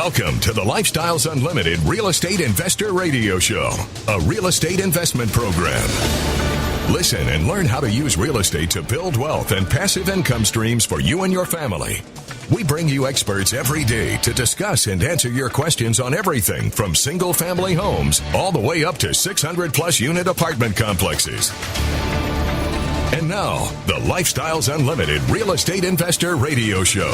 Welcome to the Lifestyles Unlimited Real Estate Investor Radio Show, a real estate investment program. Listen and learn how to use real estate to build wealth and passive income streams for you and your family. We bring you experts every day to discuss and answer your questions on everything from single-family homes all the way up to 600-plus unit apartment complexes. And now, the Lifestyles Unlimited Real Estate Investor Radio Show.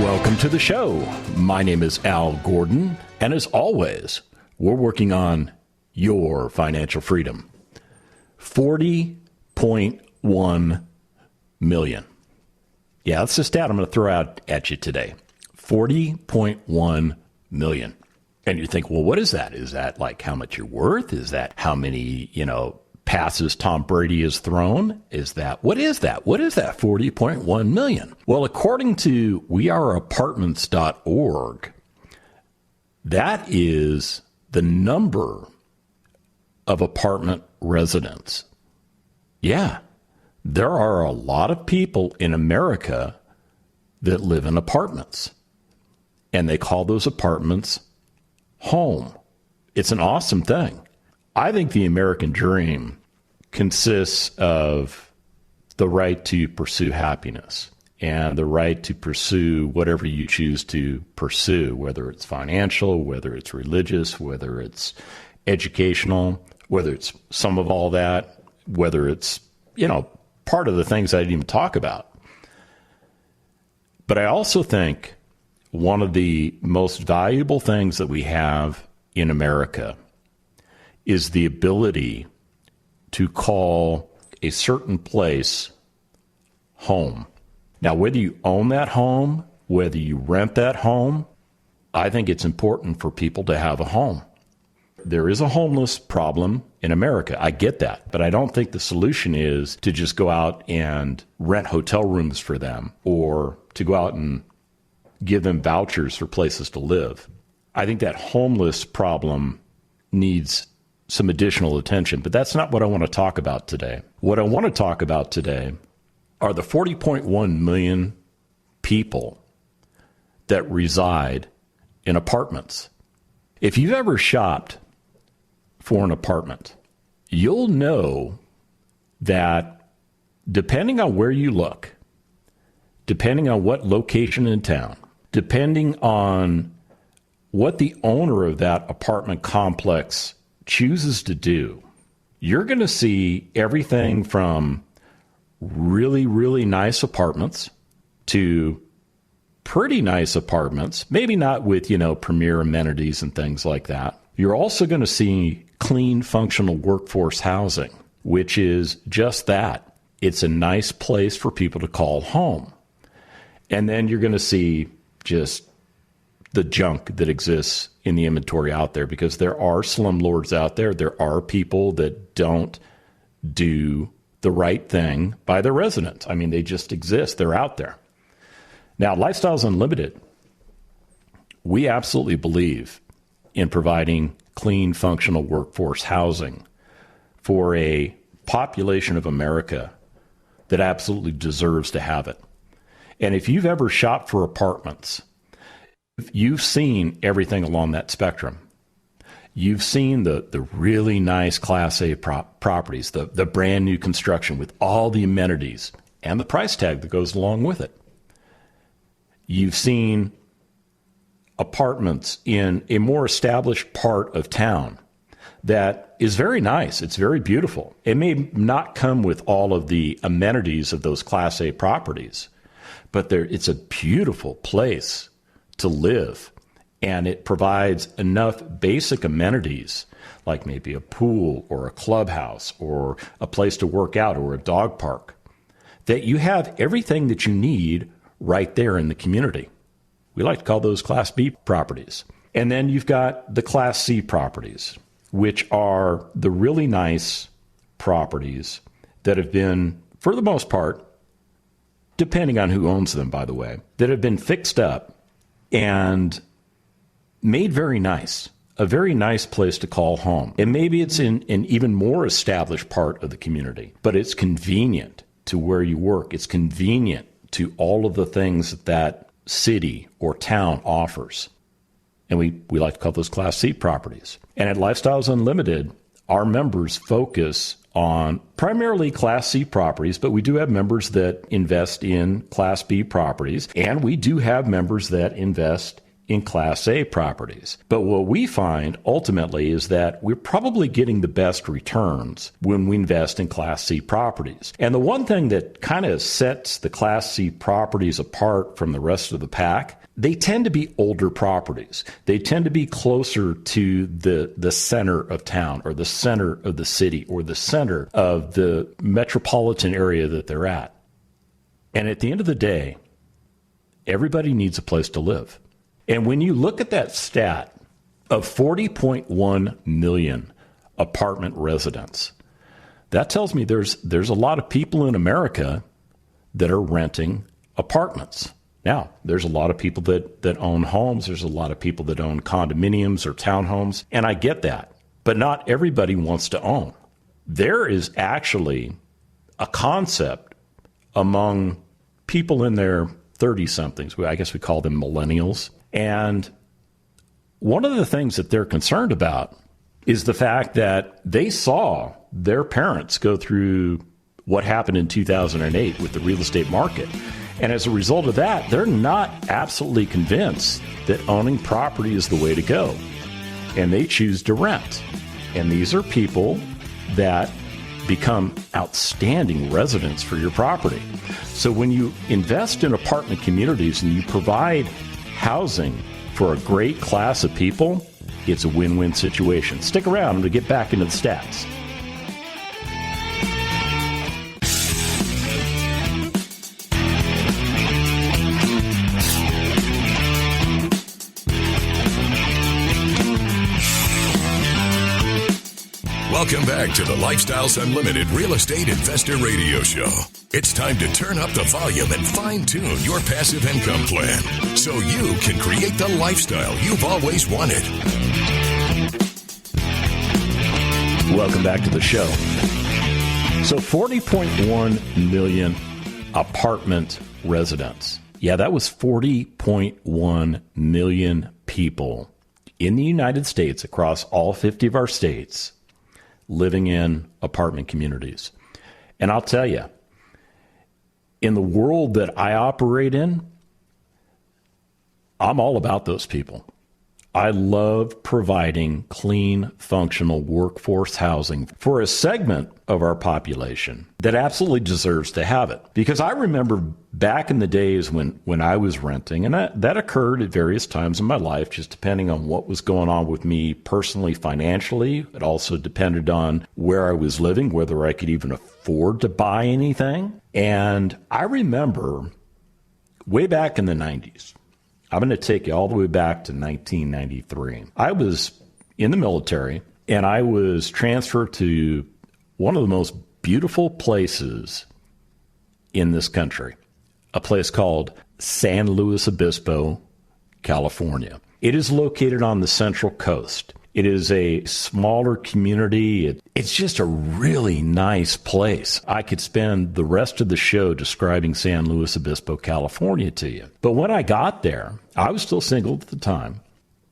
Welcome to the show. My name is Al Gordon, and as always, we're working on your financial freedom. 40.1 million. Yeah, that's the stat I'm going to throw out at you today. 40.1 million. And you think, well, what is that? Is that like how much you're worth? Is that how many, passes Tom Brady has thrown? What is that? What is that 40.1 million? Well, according to weareapartments.org, that is the number of apartment residents. Yeah, there are a lot of people in America that live in apartments, and they call those apartments home. It's an awesome thing. I think the American dream consists of the right to pursue happiness and the right to pursue whatever you choose to pursue, whether it's financial, whether it's religious, whether it's educational, whether it's some of all that, whether it's, part of the things I didn't even talk about. But I also think one of the most valuable things that we have in America is the ability to call a certain place home. Now, whether you own that home, whether you rent that home, I think it's important for people to have a home. There is a homeless problem in America. I get that. But I don't think the solution is to just go out and rent hotel rooms for them or to go out and give them vouchers for places to live. I think that homeless problem needs some additional attention, but that's not what I want to talk about today. What I want to talk about today are the 40.1 million people that reside in apartments. If you've ever shopped for an apartment, you'll know that depending on where you look, depending on what location in town, depending on what the owner of that apartment complex chooses to do, you're going to see everything from really, really nice apartments to pretty nice apartments, maybe not with, premier amenities and things like that. You're also going to see clean, functional workforce housing, which is just that. It's a nice place for people to call home. And then you're going to see just the junk that exists in the inventory out there, because there are slumlords out there. There are people that don't do the right thing by their residents. I mean, they just exist. They're out there. Now, Lifestyles Unlimited, we absolutely believe in providing clean, functional workforce housing for a population of America that absolutely deserves to have it. And if you've ever shopped for apartments, you've seen everything along that spectrum. You've seen the really nice Class A properties, the brand new construction with all the amenities and the price tag that goes along with it. You've seen apartments in a more established part of town that is very nice. It's very beautiful. It may not come with all of the amenities of those Class A properties, but it's a beautiful place to live, and it provides enough basic amenities like maybe a pool or a clubhouse or a place to work out or a dog park, that you have everything that you need right there in the community. We like to call those Class B properties. And then you've got the Class C properties, which are the really nice properties that have been, for the most part, depending on who owns them, by the way, that have been fixed up and made very nice, a very nice place to call home. And maybe it's in an even more established part of the community, but it's convenient to where you work. It's convenient to all of the things that city or town offers. And we like to call those Class C properties. And at Lifestyles Unlimited, our members focus on primarily Class C properties, but we do have members that invest in Class B properties, and we do have members that invest in Class A properties. But what we find ultimately is that we're probably getting the best returns when we invest in Class C properties. And the one thing that kind of sets the Class C properties apart from the rest of the pack, they tend to be older properties. They tend to be closer to the center of town or the center of the city or the center of the metropolitan area that they're at. And at the end of the day, everybody needs a place to live. And when you look at that stat of 40.1 million apartment residents, that tells me there's a lot of people in America that are renting apartments. Now, there's a lot of people that own homes. There's a lot of people that own condominiums or townhomes, and I get that. But not everybody wants to own. There is actually a concept among people in their 30-somethings, I guess we call them millennials, and one of the things that they're concerned about is the fact that they saw their parents go through what happened in 2008 with the real estate market. And as a result of that, they're not absolutely convinced that owning property is the way to go. And they choose to rent. And these are people that become outstanding residents for your property. So when you invest in apartment communities and you provide housing for a great class of people, it's a win-win situation. Stick around to get back into the stats. Welcome back to the Lifestyles Unlimited Real Estate Investor Radio Show. It's time to turn up the volume and fine-tune your passive income plan so you can create the lifestyle you've always wanted. Welcome back to the show. So 40.1 million apartment residents. Yeah, that was 40.1 million people in the United States across all 50 of our states living in apartment communities. And I'll tell you, in the world that I operate in, I'm all about those people. I love providing clean, functional workforce housing for a segment of our population that absolutely deserves to have it. Because I remember back in the days when I was renting, and that occurred at various times in my life, just depending on what was going on with me personally, financially. It also depended on where I was living, whether I could even afford to buy anything. And I remember way back in the 90s, I'm going to take you all the way back to 1993. I was in the military, and I was transferred to one of the most beautiful places in this country, a place called San Luis Obispo, California. It is located on the Central Coast. It is a smaller community. It's just a really nice place. I could spend the rest of the show describing San Luis Obispo, California to you. But when I got there, I was still single at the time,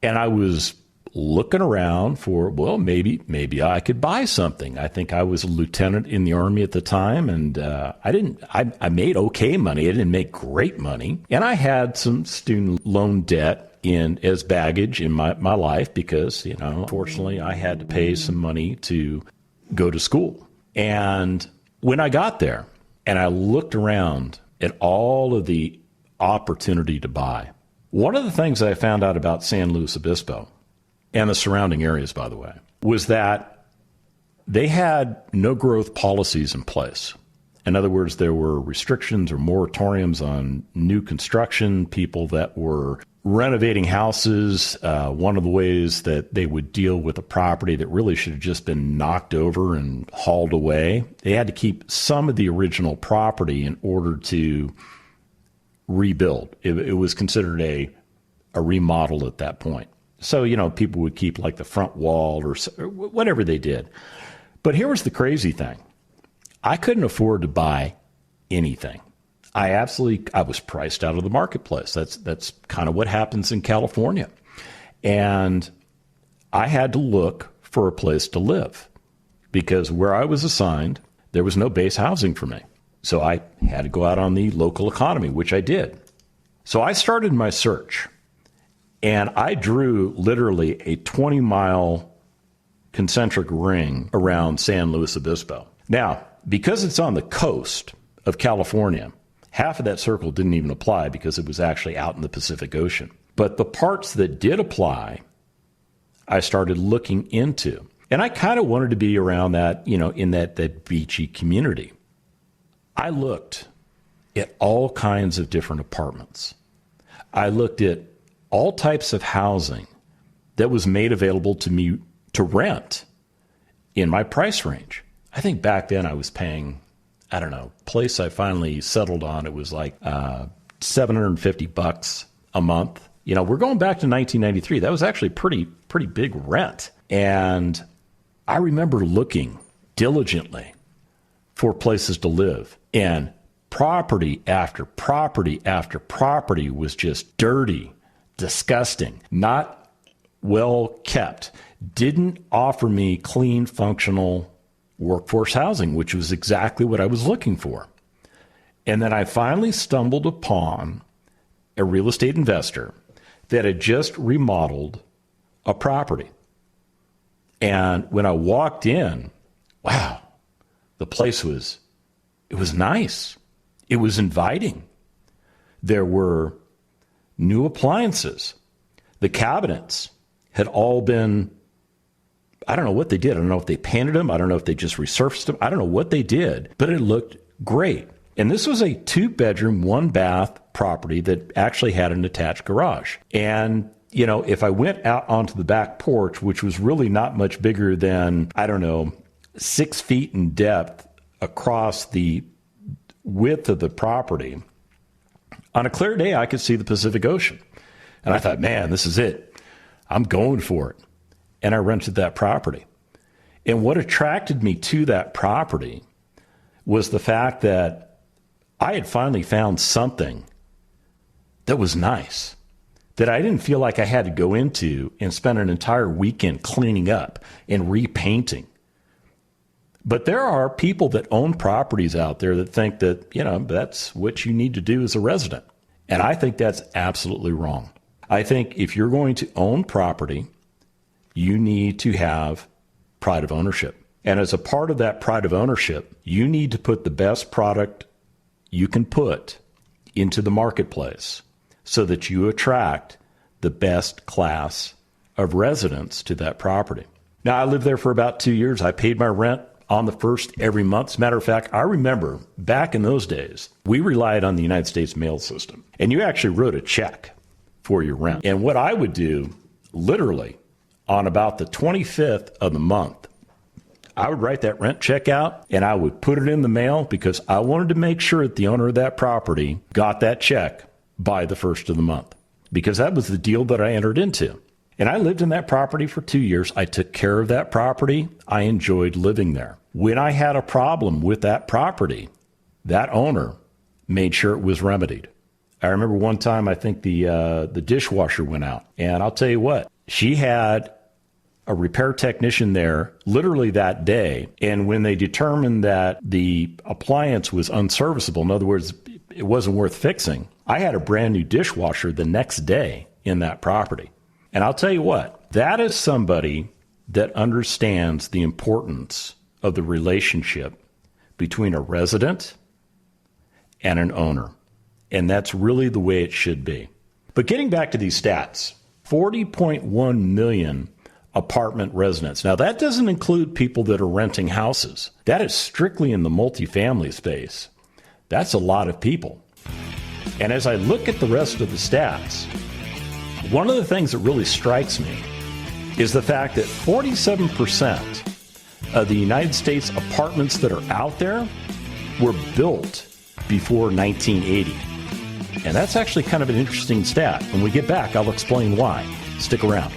and I was looking around for, well, maybe I could buy something. I think I was a lieutenant in the Army at the time, and I made okay money. I didn't make great money. And I had some student loan debt as baggage in my life because, unfortunately, I had to pay some money to go to school. And when I got there and I looked around at all of the opportunity to buy, one of the things I found out about San Luis Obispo and the surrounding areas, by the way, was that they had no growth policies in place. In other words, there were restrictions or moratoriums on new construction, people that were renovating houses. One of the ways that they would deal with a property that really should have just been knocked over and hauled away, they had to keep some of the original property in order to rebuild. It was considered a remodel at that point. So, people would keep like the front wall or whatever they did. But here was the crazy thing. I couldn't afford to buy anything. I was priced out of the marketplace. That's kind of what happens in California. And I had to look for a place to live because where I was assigned, there was no base housing for me. So I had to go out on the local economy, which I did. So I started my search, and I drew literally a 20-mile concentric ring around San Luis Obispo. Now, because it's on the coast of California, half of that circle didn't even apply because it was actually out in the Pacific Ocean. But the parts that did apply, I started looking into. And I kind of wanted to be around that, in that beachy community. I looked at all kinds of different apartments. I looked at all types of housing that was made available to me to rent in my price range. I think back then I was paying, place I finally settled on, it was like $750 a month. We're going back to 1993. That was actually pretty big rent. And I remember looking diligently for places to live, and property after property after property was just dirty, disgusting, not well kept, didn't offer me clean, functional workforce housing, which was exactly what I was looking for. And then I finally stumbled upon a real estate investor that had just remodeled a property. And when I walked in, wow, the place was nice. It was inviting. There were new appliances. The cabinets had all been, I don't know what they did. I don't know if they painted them. I don't know if they just resurfaced them. I don't know what they did, but it looked great. And this was a 2-bedroom, 1-bath property that actually had an attached garage. And, if I went out onto the back porch, which was really not much bigger than, 6 feet in depth across the width of the property, on a clear day, I could see the Pacific Ocean. And I thought, man, this is it. I'm going for it. And I rented that property. And what attracted me to that property was the fact that I had finally found something that was nice, that I didn't feel like I had to go into and spend an entire weekend cleaning up and repainting. But there are people that own properties out there that think that, that's what you need to do as a resident. And I think that's absolutely wrong. I think if you're going to own property, you need to have pride of ownership. And as a part of that pride of ownership, you need to put the best product you can put into the marketplace so that you attract the best class of residents to that property. Now, I lived there for about 2 years. I paid my rent on the first every month. As a matter of fact, I remember back in those days, we relied on the United States mail system. And you actually wrote a check for your rent. And what I would do, literally, on about the 25th of the month, I would write that rent check out and I would put it in the mail because I wanted to make sure that the owner of that property got that check by the first of the month, because that was the deal that I entered into. And I lived in that property for 2 years. I took care of that property. I enjoyed living there. When I had a problem with that property, that owner made sure it was remedied. I remember one time, I think the dishwasher went out. And I'll tell you what, she had a repair technician there literally that day. And when they determined that the appliance was unserviceable, in other words, it wasn't worth fixing, I had a brand new dishwasher the next day in that property. And I'll tell you what, that is somebody that understands the importance of the relationship between a resident and an owner. And that's really the way it should be. But getting back to these stats, 40.1 million apartment residents. Now, that doesn't include people that are renting houses. That is strictly in the multifamily space. That's a lot of people. And as I look at the rest of the stats, one of the things that really strikes me is the fact that 47% of the United States apartments that are out there were built before 1980. And that's actually kind of an interesting stat. When we get back, I'll explain why. Stick around.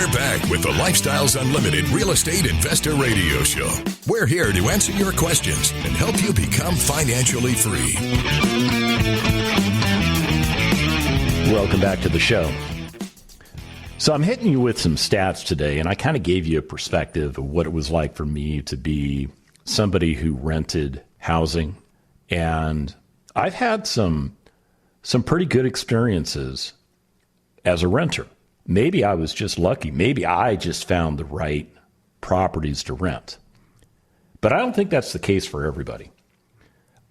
We're back with the Lifestyles Unlimited Real Estate Investor Radio Show. We're here to answer your questions and help you become financially free. Welcome back to the show. So I'm hitting you with some stats today, and I kind of gave you a perspective of what it was like for me to be somebody who rented housing. And I've had some pretty good experiences as a renter. Maybe I was just lucky. Maybe I just found the right properties to rent. But I don't think that's the case for everybody.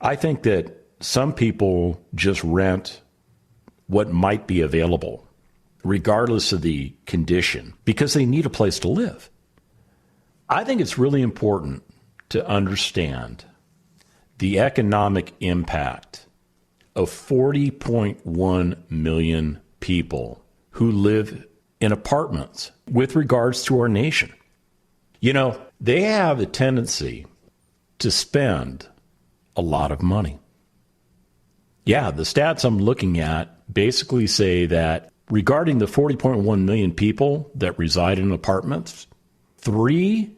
I think that some people just rent what might be available, regardless of the condition, because they need a place to live. I think it's really important to understand the economic impact of 40.1 million people who live in apartments with regards to our nation. You know, they have a tendency to spend a lot of money. Yeah, the stats I'm looking at basically say that regarding the 40.1 million people that reside in apartments, $3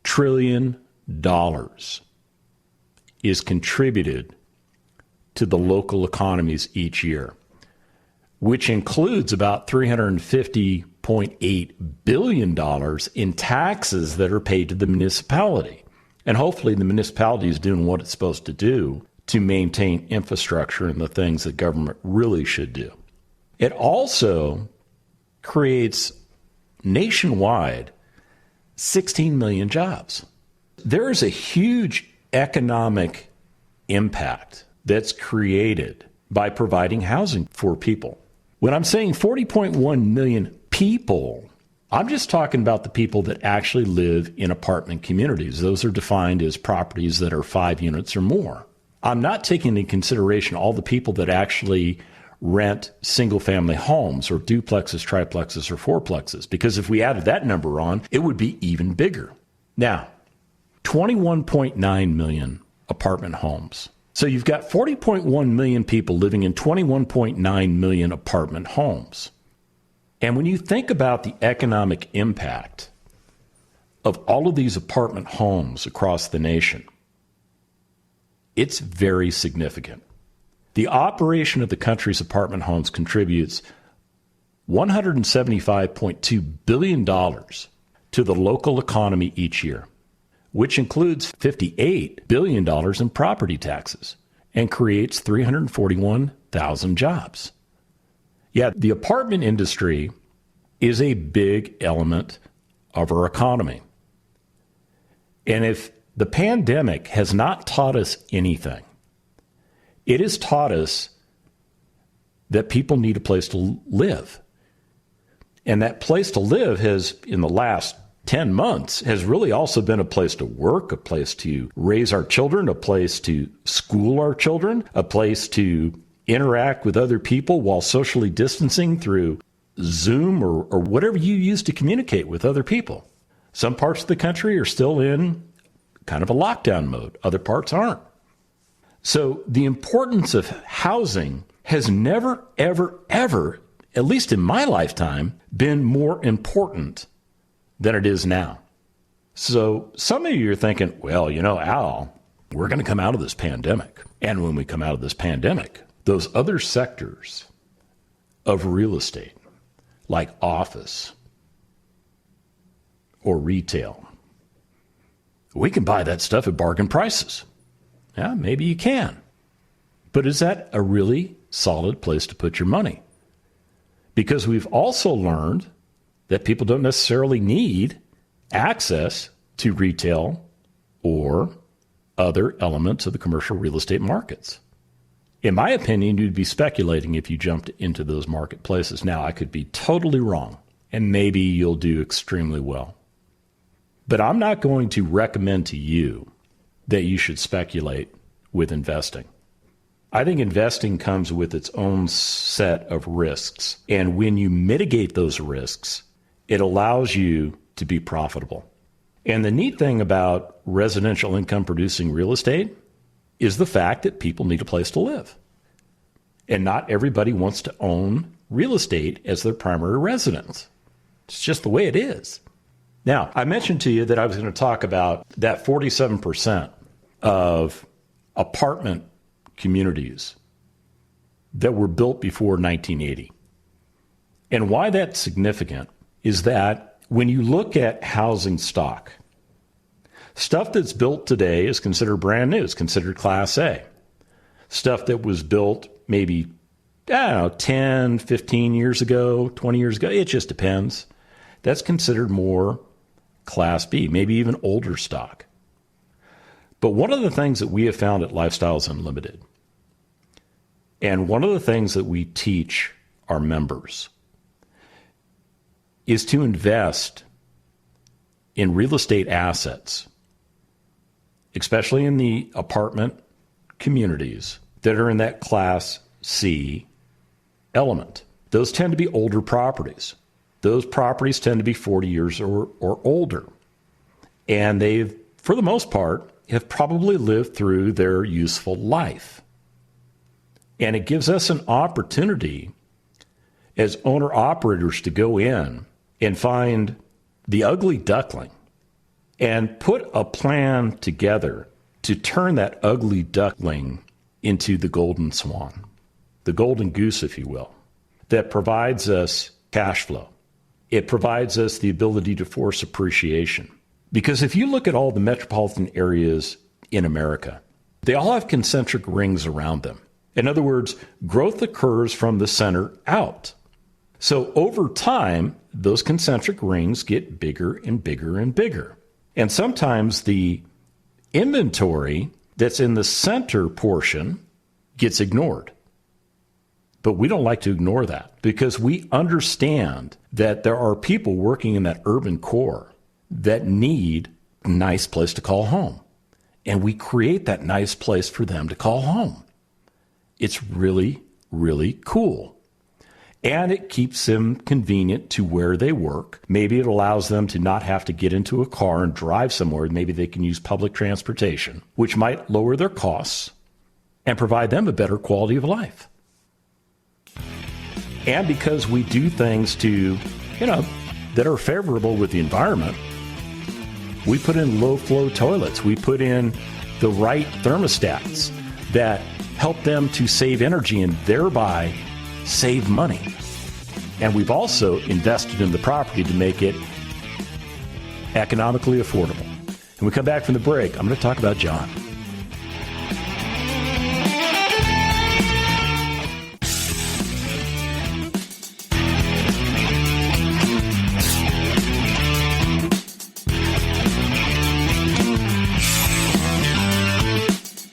trillion is contributed to the local economies each year, which includes about $350.8 billion in taxes that are paid to the municipality. And hopefully the municipality is doing what it's supposed to do to maintain infrastructure and the things that government really should do. It also creates nationwide 16 million jobs. There is a huge economic impact that's created by providing housing for people. When I'm saying 40.1 million people, I'm just talking about the people that actually live in apartment communities. Those are defined as properties that are 5 units or more. I'm not taking into consideration all the people that actually rent single-family homes or duplexes, triplexes, or fourplexes, because if we added that number on, it would be even bigger. Now, 21.9 million apartment homes. So you've got 40.1 million people living in 21.9 million apartment homes. And when you think about the economic impact of all of these apartment homes across the nation, it's very significant. The operation of the country's apartment homes contributes $175.2 billion to the local economy each year, which includes $58 billion in property taxes and creates 341,000 jobs. Yeah, the apartment industry is a big element of our economy. And if the pandemic has not taught us anything, it has taught us that people need a place to live. And that place to live has, in the last 10 months, has really also been a place to work, a place to raise our children, a place to school our children, a place to interact with other people while socially distancing through Zoom or whatever you use to communicate with other people. Some parts of the country are still in kind of a lockdown mode. Other parts aren't. So the importance of housing has never, ever, ever, at least in my lifetime, been more important than it is now. So some of you are thinking, well, you know, Al, we're going to come out of this pandemic. And when we come out of this pandemic, those other sectors of real estate, like office or retail, we can buy that stuff at bargain prices. Yeah, maybe you can. But is that a really solid place to put your money? Because we've also learned that people don't necessarily need access to retail or other elements of the commercial real estate markets. In my opinion, you'd be speculating if you jumped into those marketplaces. Now, I could be totally wrong, and maybe you'll do extremely well. But I'm not going to recommend to you that you should speculate with investing. I think investing comes with its own set of risks. And when you mitigate those risks, it allows you to be profitable. And the neat thing about residential income producing real estate is the fact that people need a place to live. And not everybody wants to own real estate as their primary residence. It's just the way it is. Now, I mentioned to you that I was going to talk about that 47% of apartment communities that were built before 1980. And why that's significant is that when you look at housing stock, stuff that's built today is considered brand new. It's considered Class A. Stuff that was built maybe, 10, 15 years ago, 20 years ago, it just depends. That's considered more Class B, maybe even older stock. But one of the things that we have found at Lifestyles Unlimited, and one of the things that we teach our members, is to invest in real estate assets, especially in the apartment communities that are in that Class C element. Those tend to be older properties. Those properties tend to be 40 years or older. And they've, for the most part, have probably lived through their useful life. And it gives us an opportunity as owner-operators to go in and find the ugly duckling and put a plan together to turn that ugly duckling into the golden swan, the golden goose, if you will, that provides us cash flow. It provides us the ability to force appreciation. Because if you look at all the metropolitan areas in America, they all have concentric rings around them. In other words, growth occurs from the center out. So over time, those concentric rings get bigger and bigger and bigger. And sometimes the inventory that's in the center portion gets ignored. But we don't like to ignore that because we understand that there are people working in that urban core that need a nice place to call home. And we create that nice place for them to call home. It's really, really cool. And it keeps them convenient to where they work. Maybe it allows them to not have to get into a car and drive somewhere. Maybe they can use public transportation, which might lower their costs and provide them a better quality of life. And because we do things to, that are favorable with the environment, we put in low-flow toilets. We put in the right thermostats that help them to save energy and thereby save money. And we've also invested in the property to make it economically affordable. When we come back from the break, I'm going to talk about John.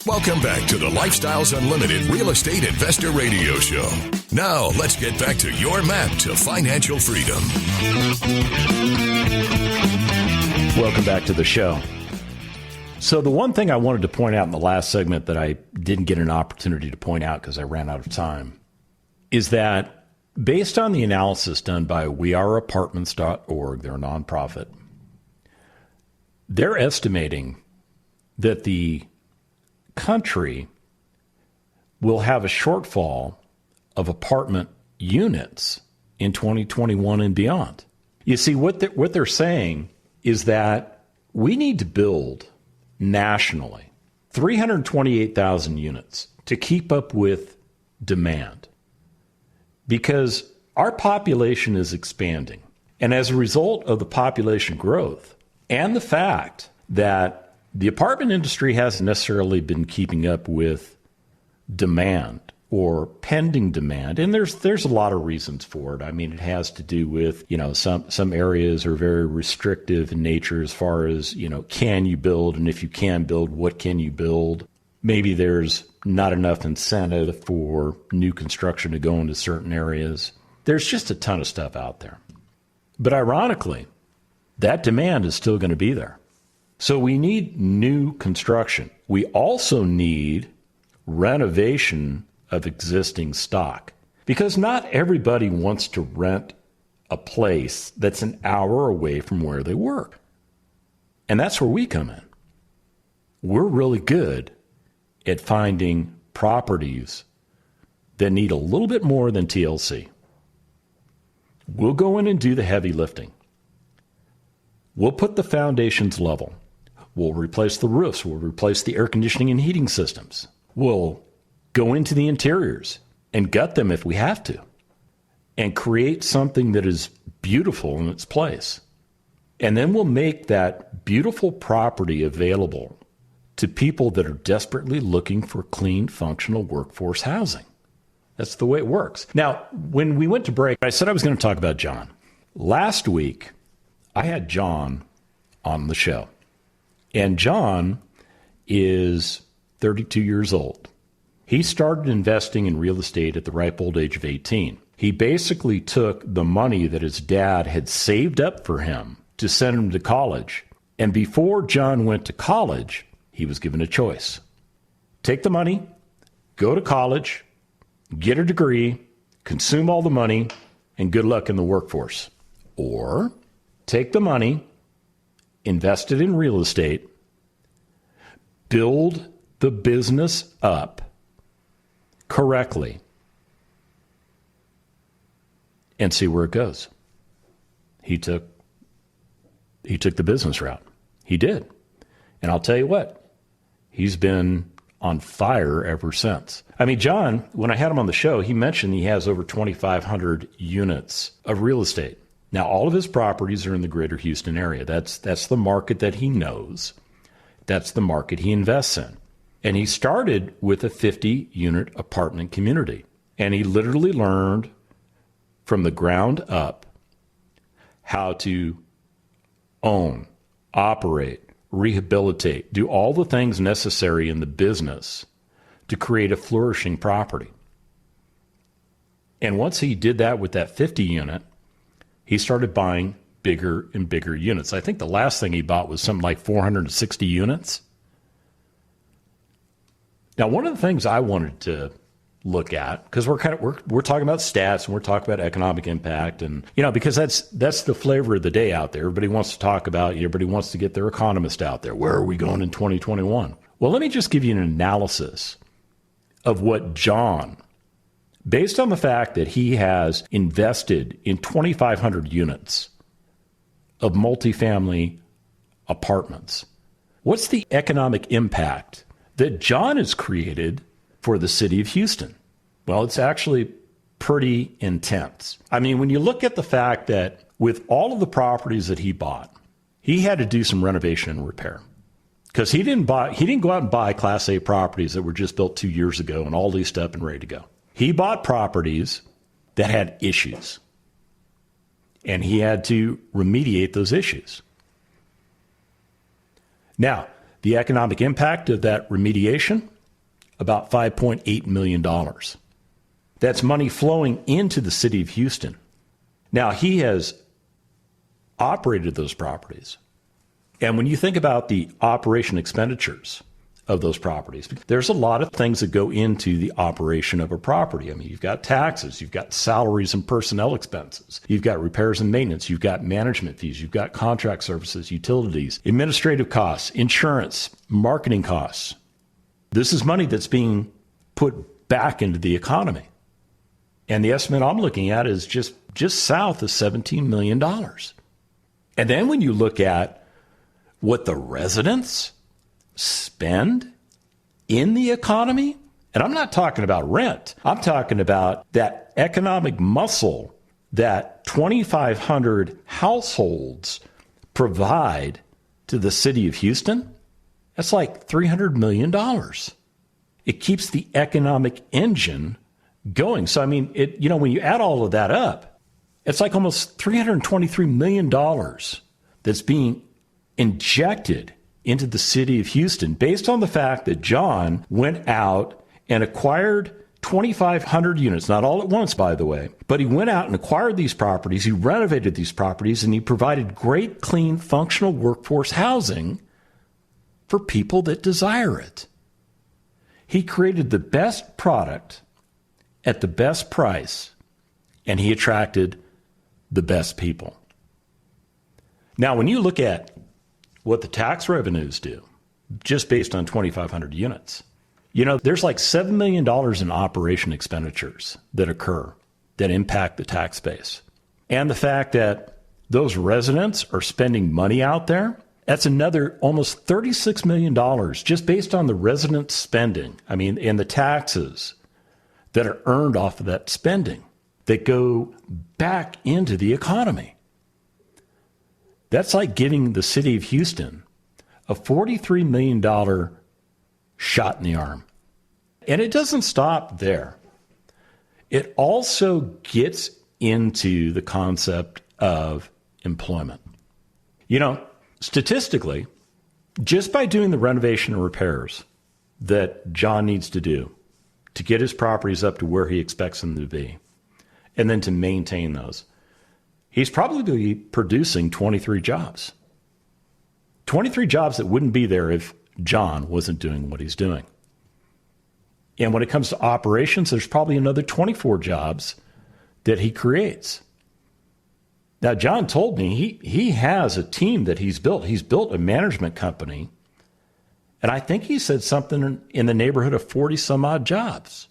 Welcome back to the Lifestyles Unlimited Real Estate Investor Radio Show. Now, let's get back to your map to financial freedom. Welcome back to the show. So the one thing I wanted to point out in the last segment that I didn't get an opportunity to point out because I ran out of time is that based on the analysis done by weareapartments.org, they're a nonprofit, they're estimating that the country will have a shortfall of apartment units in 2021 and beyond. You see, what they're saying is that we need to build nationally 328,000 units to keep up with demand because our population is expanding. And as a result of the population growth and the fact that the apartment industry hasn't necessarily been keeping up with demand or pending demand. And there's a lot of reasons for it. I mean, it has to do with, some areas are very restrictive in nature as far as, can you build? And if you can build, what can you build? Maybe there's not enough incentive for new construction to go into certain areas. There's just a ton of stuff out there. But ironically, that demand is still going to be there. So we need new construction. We also need renovation of existing stock because not everybody wants to rent a place that's an hour away from where they work. And that's where we come in. We're really good at finding properties that need a little bit more than TLC. We'll go in and do the heavy lifting. We'll put the foundations level. We'll replace the roofs. We'll replace the air conditioning and heating systems. We'll go into the interiors and gut them if we have to, and create something that is beautiful in its place. And then we'll make that beautiful property available to people that are desperately looking for clean, functional workforce housing. That's the way it works. Now, when we went to break, I said I was going to talk about John. Last week, I had John on the show. And John is 32 years old. He started investing in real estate at the ripe old age of 18. He basically took the money that his dad had saved up for him to send him to college. And before John went to college, he was given a choice. Take the money, go to college, get a degree, consume all the money, and good luck in the workforce. Or take the money, invest it in real estate, build the business up correctly, and see where it goes. He took the business route. He did. And I'll tell you what, he's been on fire ever since. I mean, John, when I had him on the show, he mentioned he has over 2,500 units of real estate. Now, all of his properties are in the greater Houston area. That's the market that he knows. That's the market he invests in. And he started with a 50-unit apartment community. And he literally learned from the ground up how to own, operate, rehabilitate, do all the things necessary in the business to create a flourishing property. And once he did that with that 50 unit, he started buying bigger and bigger units. I think the last thing he bought was something like 460 units. Now, one of the things I wanted to look at, because we're talking about stats and we're talking about economic impact, and because that's the flavor of the day out there. Everybody wants to talk about, everybody wants to get their economist out there. Where are we going in 2021? Well, let me just give you an analysis of what John, based on the fact that he has invested in 2,500 units of multifamily apartments. What's the economic impact that John has created for the city of Houston? Well, it's actually pretty intense. I mean, when you look at the fact that with all of the properties that he bought, he had to do some renovation and repair, because he didn't go out and buy Class A properties that were just built 2 years ago and all leased up and ready to go. He bought properties that had issues, and he had to remediate those issues. Now, the economic impact of that remediation, about $5.8 million. That's money flowing into the city of Houston. Now, he has operated those properties. And when you think about the operation expenditures of those properties, there's a lot of things that go into the operation of a property. I mean, you've got taxes, you've got salaries and personnel expenses, you've got repairs and maintenance, you've got management fees, you've got contract services, utilities, administrative costs, insurance, marketing costs. This is money that's being put back into the economy. And the estimate I'm looking at is just south of $17 million. And then when you look at what the residents spend in the economy, and I'm not talking about rent, I'm talking about that economic muscle that 2,500 households provide to the city of Houston. That's like $300 million. It keeps the economic engine going. So, I mean, when you add all of that up, it's like almost $323 million that's being injected into the city of Houston based on the fact that John went out and acquired 2,500 units, not all at once, by the way, but he went out and acquired these properties, he renovated these properties, and he provided great, clean, functional workforce housing for people that desire it. He created the best product at the best price, and he attracted the best people. Now, when you look at what the tax revenues do, just based on 2,500 units, there's like $7 million in operation expenditures that occur that impact the tax base. and the fact that those residents are spending money out there, that's another almost $36 million just based on the residents' spending. I mean, and the taxes that are earned off of that spending that go back into the economy. That's like giving the city of Houston a $43 million shot in the arm. And it doesn't stop there. It also gets into the concept of employment. You know, statistically, just by doing the renovation and repairs that John needs to do to get his properties up to where he expects them to be, and then to maintain those, he's probably producing 23 jobs. 23 jobs that wouldn't be there if John wasn't doing what he's doing. And when it comes to operations, there's probably another 24 jobs that he creates. Now, John told me he has a team that he's built. He's built a management company. And I think he said something in the neighborhood of 40 some odd jobs.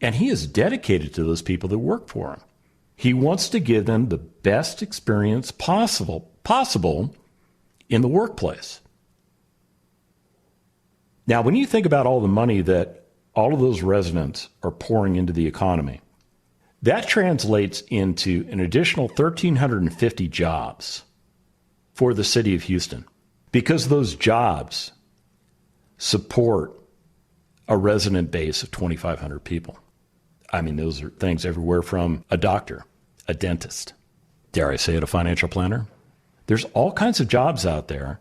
And he is dedicated to those people that work for him. He wants to give them the best experience possible in the workplace. Now, when you think about all the money that all of those residents are pouring into the economy, that translates into an additional 1,350 jobs for the city of Houston, because those jobs support a resident base of 2,500 people. I mean, those are things everywhere from a doctor, a dentist, dare I say it, a financial planner. There's all kinds of jobs out there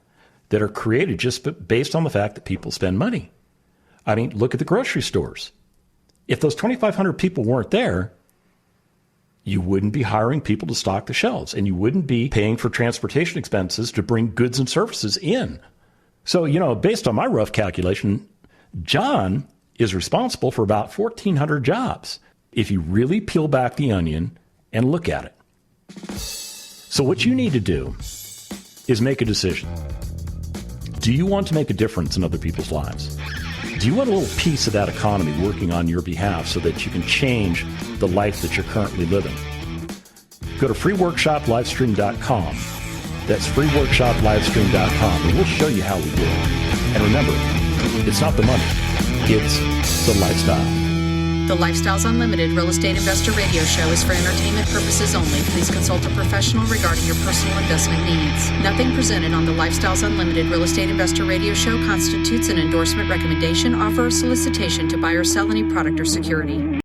that are created just based on the fact that people spend money. I mean, look at the grocery stores. If those 2,500 people weren't there, you wouldn't be hiring people to stock the shelves, and you wouldn't be paying for transportation expenses to bring goods and services in. So, you know, based on my rough calculation, John is responsible for about 1,400 jobs if you really peel back the onion and look at it. So what you need to do is make a decision. Do you want to make a difference in other people's lives? Do you want a little piece of that economy working on your behalf so that you can change the life that you're currently living? Go to freeworkshoplivestream.com. That's freeworkshoplivestream.com, and we'll show you how we do it. And remember, it's not the money, it's the lifestyle. The Lifestyles Unlimited Real Estate Investor Radio Show is for entertainment purposes only. Please consult a professional regarding your personal investment needs. Nothing presented on the Lifestyles Unlimited Real Estate Investor Radio Show constitutes an endorsement, recommendation, offer, or solicitation to buy or sell any product or security.